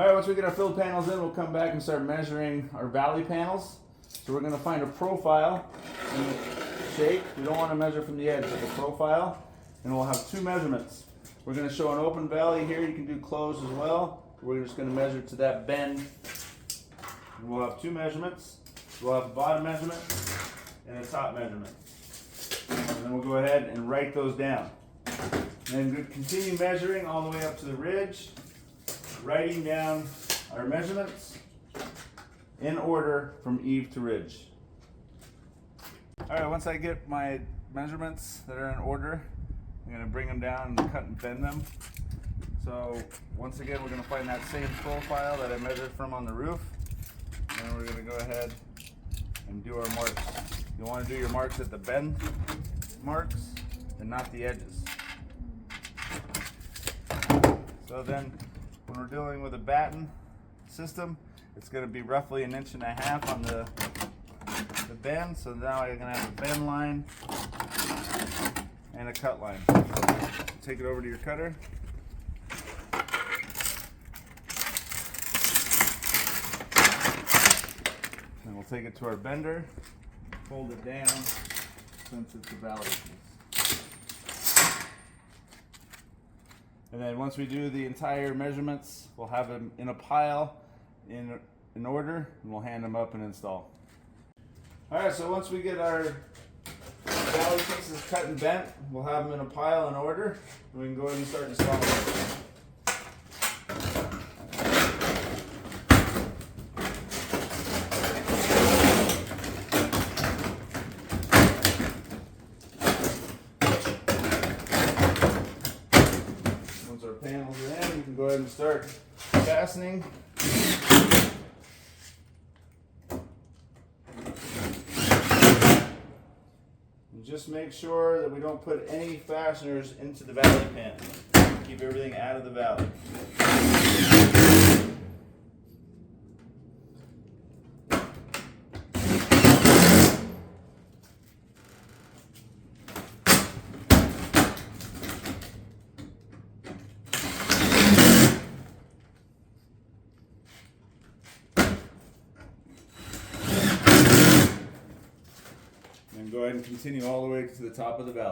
All right, once we get our filled panels in, we'll come back and start measuring our valley panels. So we're going to find a profile in the shape. We don't want to measure from the edge, but the profile. And we'll have two measurements. We're going to show an open valley here. You can do closed as well. We're just going to measure to that bend. And we'll have two measurements. We'll have a bottom measurement and a top measurement. And then we'll go ahead and write those down. And then continue measuring all the way up to the ridge, writing down our measurements in order from eave to ridge. All right, once I get my measurements that are in order, I'm going to bring them down and cut and bend them. So once again, we're going to find that same profile that I measured from on the roof. And we're going to go ahead and do our marks. You want to do your marks at the bend marks and not the edges. So then when we're dealing with a batten system, it's going to be roughly 1.5 inches on the bend. So now I'm going to have a bend line and a cut line. Take it over to your cutter. And we'll take it to our bender, fold it down since it's a valley piece. And then once we do the entire measurements, we'll have them in a pile in order, and we'll hand them up and install. Alright, so once we get our valley pieces cut and bent, we'll have them in a pile in order, and we can go ahead and start installing them. Once our panels are in, you can go ahead and start fastening. Just make sure that we don't put any fasteners into the valley pan. Keep everything out of the valley. And go ahead and continue all the way to the top of the valley.